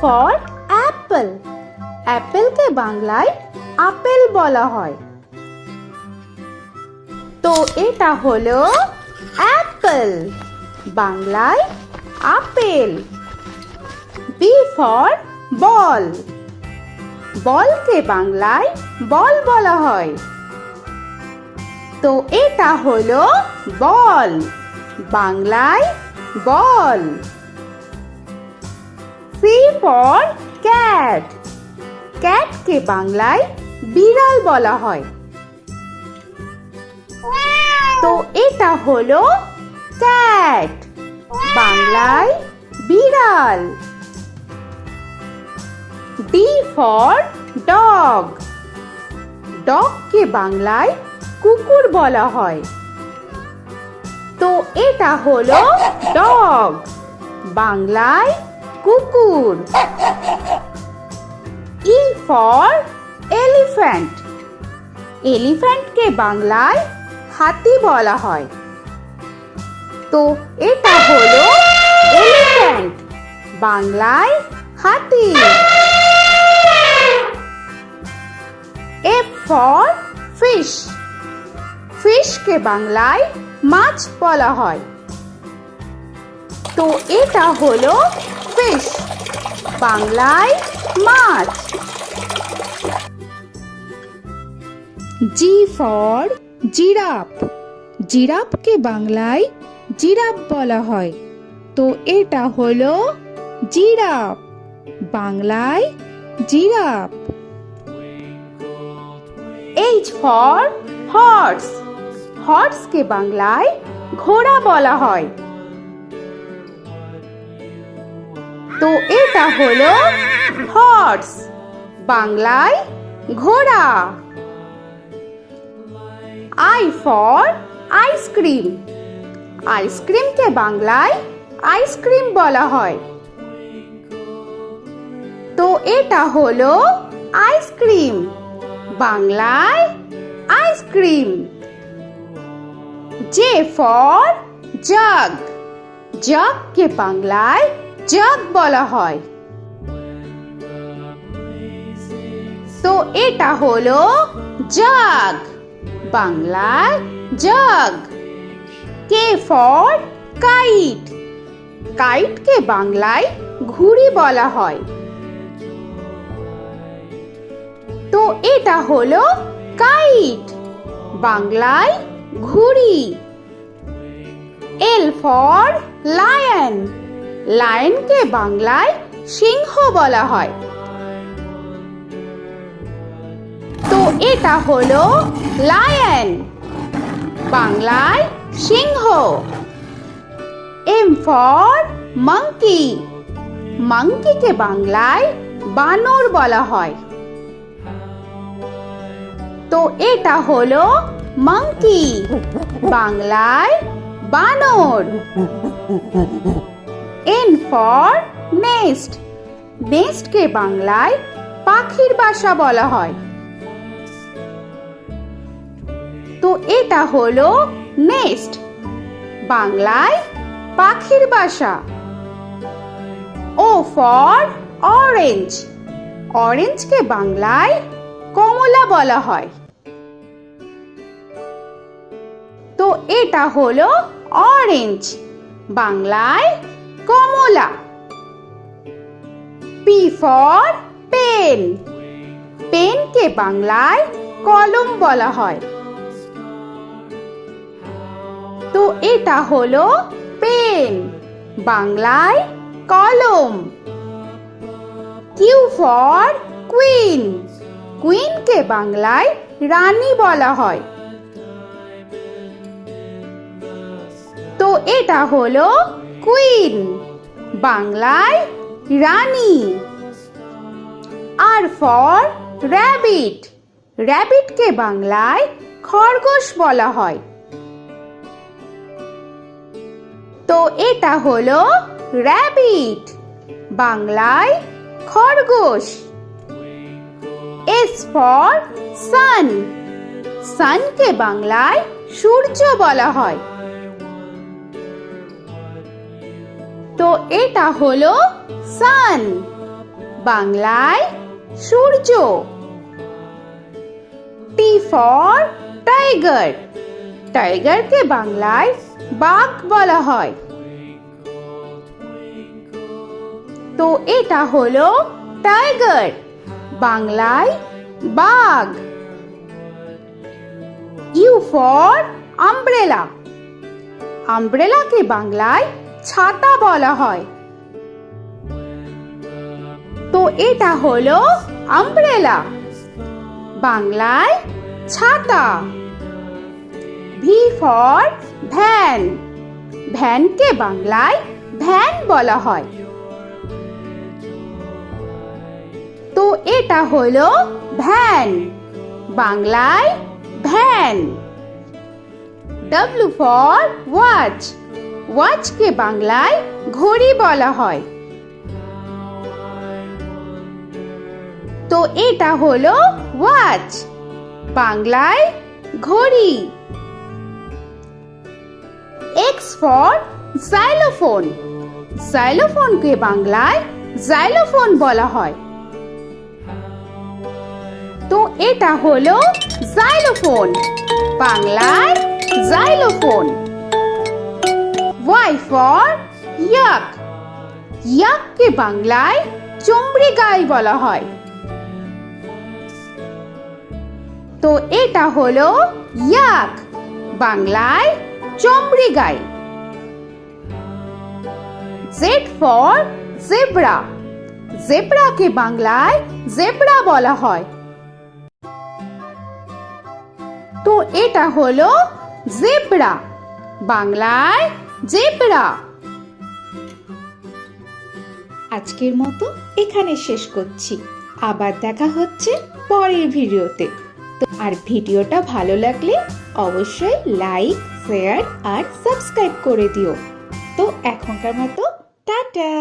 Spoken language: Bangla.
For Apple. অ্যাপেলকে বাংলায় আপেল বলা হয়। তো এটা হলো অ্যাপল, বাংলায় আপেল। B for ball. বলকে বাংলায় বল বলা হয়। তো এটা হলো বল, বাংলায় বল। C for cat. ক্যাটকে বাংলায় বিড়াল বলা হয়। তো এটা হলো ক্যাট, বাংলায় বিড়াল। D for dog. ডগকে বাংলায় কুকুর বলা হয়। তো এটা হলো ডগ, বাংলায় কুকুর। E for elephant. এলিফ্যান্টকে বাংলায় হাতি বলা হয়। তো এটা হলো এলিফ্যান্ট, বাংলায় হাতি। F for fish. ফিশকে বাংলায় মাছ বলা হয়। তো এটা হলো ফিশ, বাংলায় মাছ। G for giraffe. জিরাফকে বাংলায় জিরাফ বলা হয়। তো এটা হলো জিরাফ, বাংলায় জিরাফ। H for horse. হর্সকে বাংলায় ঘোড়া বলা হয়। তো এটা হলো হর্স, বাংলায় ঘোড়া। I for ice cream. আইসক্রিমকে বাংলায় আইসক্রিম বলা হয়। তো এটা হলো আইসক্রিম, বাংলায় আইসক্রিম। J for jug. জাগকে বাংলায় জাগ বলা হয়। তো এটা হলো জাগ, বাংলায় জাগ। K for kite. কাইটকে বাংলায় ঘুড়ি বলা হয়। তো এটা হলো কাইট, বাংলায় ঘুড়ি। L for lion. লায়নকে বাংলায় সিংহ বলা হয়। তো এটা হলো লায়ন, বাংলায় সিংহ। M for monkey. মাঙ্কিকে বাংলায় বানর বলা হয়। তো এটা হলো মাঙ্কি, বাংলায় বানর। N for nest. নেস্টকে বাংলায় পাখির বাসা বলা হয়। তো এটা হলো নেস্ট, বাংলায় পাখির বাসা। O for orange. অরেঞ্জকে বাংলায় কমলা বলা হয়। তো এটা হলো অরেঞ্জ, বাংলায় কমলা। P for pen. পেনকে বাংলায় কলম বলা হয়। তো এটা হলো পেন, বাংলায় কলম। Q for queen. কুইনকে বাংলায় রানী বলা হয়। তো এটা হলো কুইন, বাংলায় রানী। আর ফর র‍্যাবিট। র‍্যাবিটকে বাংলায় খরগোশ বলা হয়। তো এটা হলো র‍্যাবিট, বাংলায় খরগোশ। S for sun. সানকে বাংলায় সূর্য বলা হয়। তো এটা হলো সান, বাংলায় সূর্য। টি ফর টাইগার, টাইগারকে বাংলায় বাঘ বলা হয়। তো এটা হলো টাইগার, বাংলায় বাঘ। ইউ ফর আমব্রেলা, আমব্রেলাকে বাংলায় ছাতা বলা হয়। তো এটা হলো আমব্রেলা, বাংলায় ছাতা। ভি ফর ভ্যান, ভ্যানকে বাংলায় ভ্যান বলা হয়। তো এটা হলো ভ্যান, বাংলায় ভ্যান। ডব্লিউ ফর ওয়াচ, ওয়াচকে বাংলায় ঘড়ি বলা হয়। তো এটা হলো ওয়াচ, বাংলায় ঘড়ি। এক্স ফর জাইলোফোন, জাইলোফোনকে বাংলায় জাইলোফোন বলা হয়। তো এটা হলো জাইলোফোন, বাংলায় জাইলোফোন। ওয়াই ফর ইয়াক, ইয়াককে বাংলায় চমড়ি গাই বলা হয়। তো এটা হলো ইয়াক, বাংলায় চমড়ি গাই। জেড ফর জেব্রা, জেব্রাকে বাংলায় জেব্রা বলা হয়। তো এটা হলো জেব্রা, বাংলায় জেব্রা। আজকের মতো এখানে শেষ করছি, আবার দেখা হচ্ছে পরের ভিডিওতে। তো আর ভিডিওটা ভালো লাগলে অবশ্যই লাইক, শেয়ার আর সাবস্ক্রাইব করে দিও। তো এখনকার মতো টাটা।